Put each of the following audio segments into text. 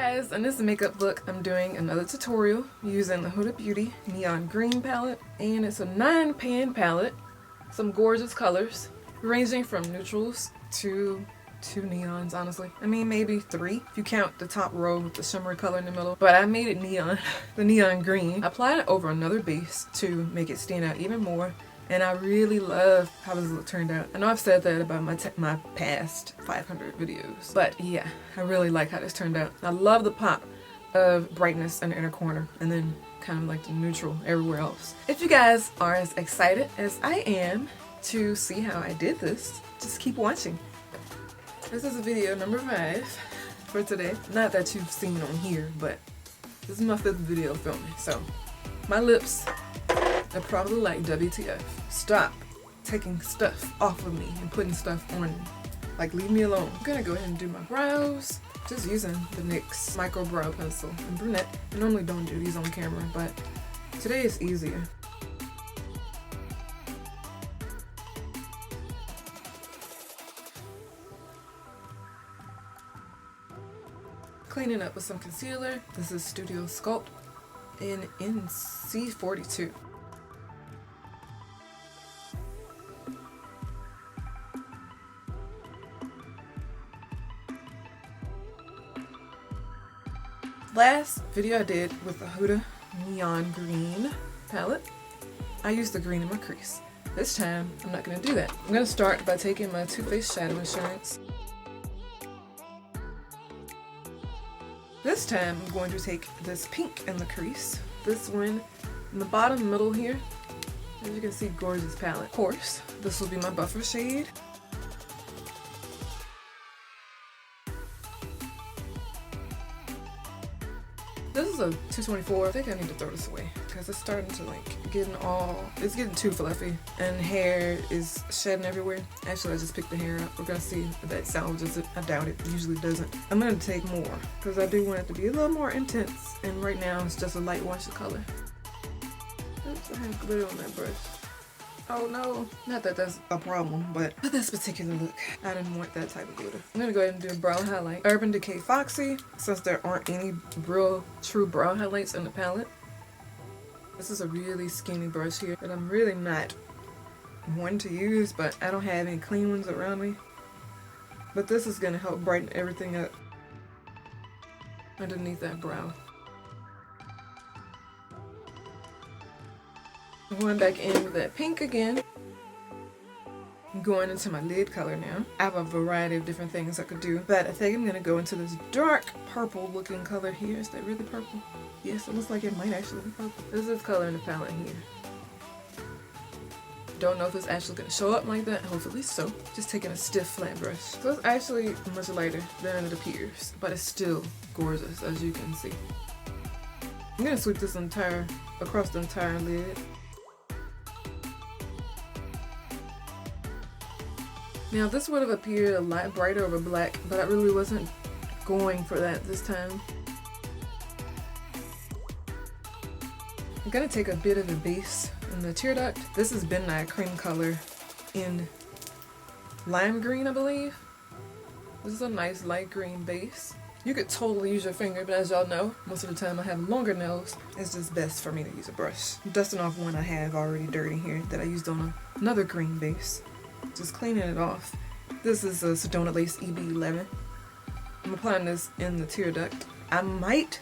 guys, in this makeup look I'm doing another tutorial using the Huda Beauty Neon Green palette, and it's a 9-pan palette, some gorgeous colors ranging from neutrals to 2 neons, honestly. I mean maybe 3 if you count the top row with the shimmery color in the middle, but I made it neon, the neon green. I applied it over another base to make it stand out even more. And I really love how this look turned out. I know I've said that about my past 500 videos, but yeah, I really like how this turned out. I love the pop of brightness in the inner corner and then kind of like the neutral everywhere else. If you guys are as excited as I am to see how I did this, just keep watching. This is video number 5 for today. Not that you've seen on here, but this is my 5th video filming, so my lips, they're probably like, WTF. Stop taking stuff off of me and putting stuff on me. Like, leave me alone. I'm gonna go ahead and do my brows. Just using the NYX micro brow pencil in brunette. I normally don't do these on camera, but today is easier. Cleaning up with some concealer. This is Studio Sculpt in NC42. Last video I did with the Huda Neon Green palette, I used the green in my crease. This time, I'm not going to do that. I'm going to start by taking my Too Faced Shadow Insurance. This time, I'm going to take this pink in the crease. This one in the bottom middle here. As you can see, gorgeous palette. Of course, this will be my buffer shade. This is a 224. I think I need to throw this away because it's starting to it's getting too fluffy and hair is shedding everywhere. Actually, I just picked the hair up. We're gonna see if that salvages it. I doubt it. It usually doesn't. I'm gonna take more because I do want it to be a little more intense, and right now it's just a light wash of color. Oops, I have glitter on that brush. Oh no. Not that that's a problem, but for this particular look, I didn't want that type of glitter. I'm gonna go ahead and do a brow highlight. Urban Decay Foxy, since there aren't any real true brow highlights in the palette. This is a really skinny brush here that I'm really not one to use, but I don't have any clean ones around me. But this is gonna help brighten everything up underneath that brow. I'm going back in with that pink again. I'm going into my lid color now. I have a variety of different things I could do, but I think I'm going to go into this dark purple looking color here. Is that really purple? Yes, it looks like it might actually be purple. This is color in the palette here. Don't know if it's actually going to show up like that. Hopefully so. Just taking a stiff flat brush. So it's actually much lighter than it appears, but it's still gorgeous as you can see. I'm going to sweep this across the entire lid. Now this would have appeared a lot brighter over black, but I really wasn't going for that this time. I'm going to take a bit of the base in the tear duct. This is Midnight Cream color in lime green, I believe. This is a nice light green base. You could totally use your finger, but as y'all know, most of the time I have longer nails. It's just best for me to use a brush. I'm dusting off one I have already dirty here that I used on another green base. Just cleaning it off. This is a Sedona Lace EB11. I'm applying this in the tear duct. I might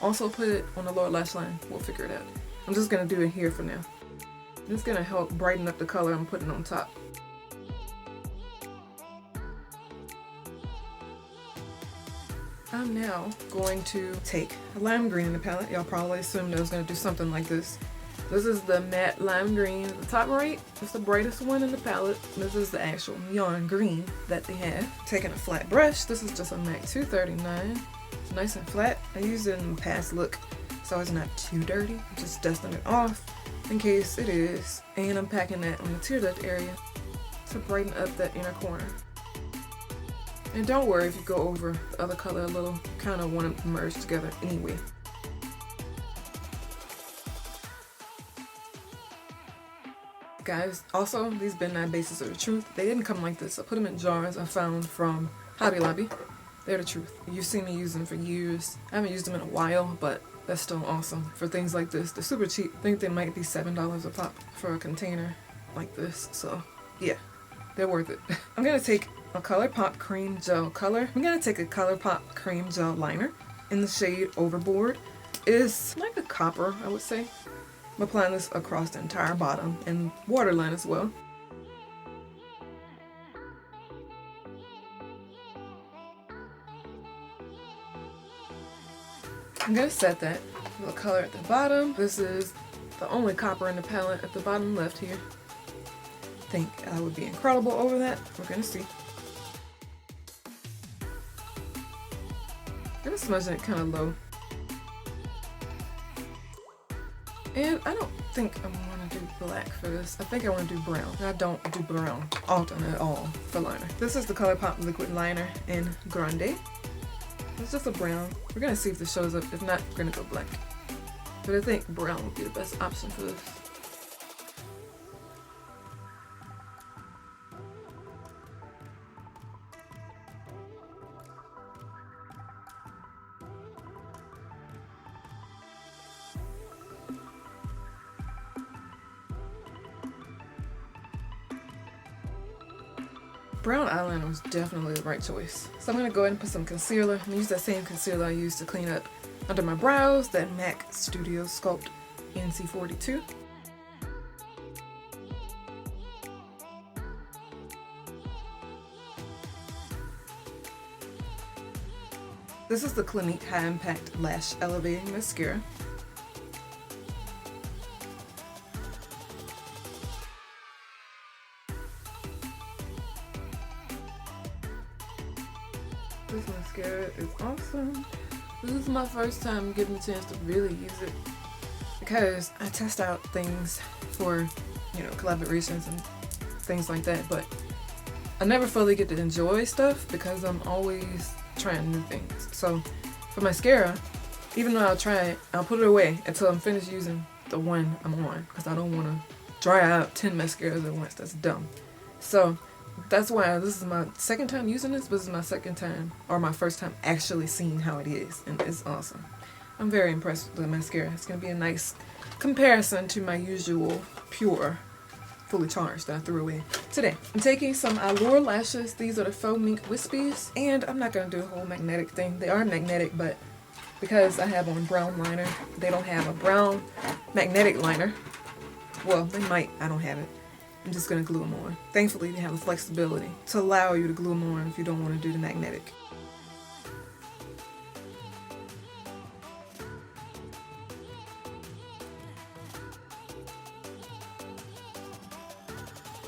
also put it on the lower lash line. We'll figure it out. I'm just going to do it here for now. It's going to help brighten up the color I'm putting on top. I'm now going to take a lime green in the palette. Y'all probably assumed I was going to do something like this. This is the matte lime green at the top right. It's the brightest one in the palette. This is the actual neon green that they have. Taking a flat brush. This is just a MAC 239. It's nice and flat. I used it in the past look, so it's not too dirty. I'm just dusting it off in case it is. And I'm packing that on the tear duct area to brighten up that inner corner. And don't worry if you go over the other color a little. You kind of want them to merge together anyway. Guys, also, these Midnight bases are the truth. They didn't come like this. I put them in jars I found from Hobby Lobby. They're the truth. You've seen me use them for years. I haven't used them in a while, but that's still awesome for things like this. They're super cheap. I think they might be $7 a pop for a container like this. So yeah, they're worth it. I'm gonna take a ColourPop cream gel color. I'm gonna take a ColourPop cream gel liner in the shade Overboard. It is like a copper, I would say. I'm applying this across the entire bottom and waterline as well. I'm gonna set that with a color at the bottom. This is the only copper in the palette at the bottom left here. I think I would be incredible over that. We're gonna see. I'm gonna smudge it kind of low. And I don't think I'm gonna do black for this. I think I want to do brown. I don't do brown often at all for liner. This is the ColourPop liquid liner in Grande. It's just a brown. We're gonna see if this shows up. If not, we're gonna go black. But I think brown would be the best option for this. Brown eyeliner was definitely the right choice. So I'm going to go ahead and put some concealer. I'm going to use that same concealer I used to clean up under my brows, that MAC Studio Sculpt NC42. This is the Clinique High Impact Lash Elevating Mascara. This mascara is awesome. This is my first time getting a chance to really use it because I test out things for, you know, collaborations and things like that, but I never fully get to enjoy stuff because I'm always trying new things. So for mascara, even though I'll try it, I'll put it away until I'm finished using the one I'm on because I don't want to try out 10 mascaras at once. That's dumb. So that's why this is my second time using this, but this is my second time, or my first time actually seeing how it is, and it's awesome. I'm very impressed with the mascara. It's going to be a nice comparison to my usual pure fully charged that I threw away today. I'm taking some Allure lashes. These are the Faux Mink Wispies, and I'm not going to do a whole magnetic thing. They are magnetic, but because I have on brown liner, they don't have a brown magnetic liner. Well, they might. I don't have it. I'm just going to glue them on. Thankfully, they have the flexibility to allow you to glue them on if you don't want to do the magnetic.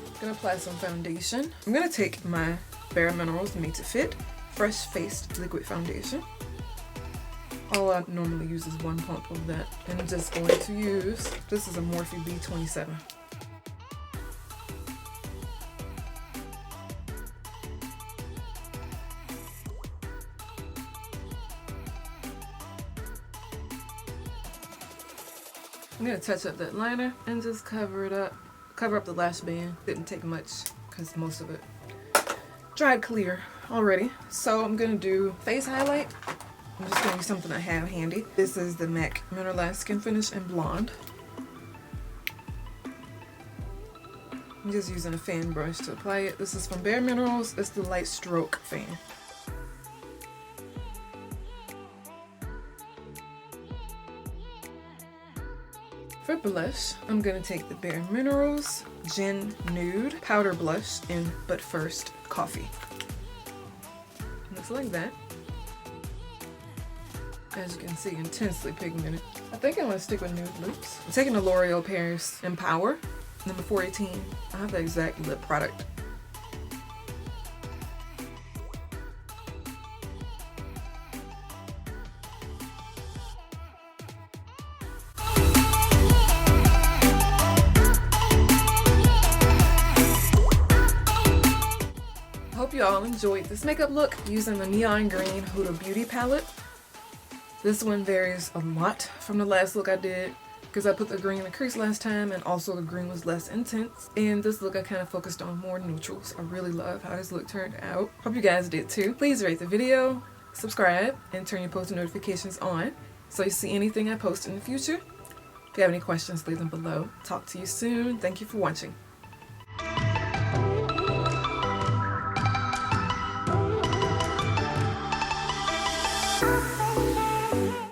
I'm going to apply some foundation. I'm going to take my Bare Minerals Made to Fit Fresh Faced Liquid Foundation. All I normally use is one pump of that. And I'm just going to use, this is a Morphe B27. I'm going to touch up that liner and just cover it up. Cover up the lash band. Didn't take much because most of it dried clear already. So I'm going to do face highlight. I'm just going to use something I have handy. This is the MAC Mineralized Skin Finish in Blonde. I'm just using a fan brush to apply it. This is from Bare Minerals. It's the Light Stroke fan. For blush, I'm going to take the Bare Minerals Gin Nude Powder Blush in But First Coffee. Looks like that. As you can see, intensely pigmented. I think I'm going to stick with nude lips. I'm taking the L'Oreal Paris Empower, number 418. I have the exact lip product. Hope you all enjoyed this makeup look using the Neon Green Huda Beauty palette. This one varies a lot from the last look I did because I put the green in the crease last time, and also the green was less intense. And this look I kind of focused on more neutrals. I really love how this look turned out. Hope you guys did too. Please rate the video, subscribe, and turn your post notifications on so you see anything I post in the future. If you have any questions, leave them below. Talk to you soon. Thank you for watching.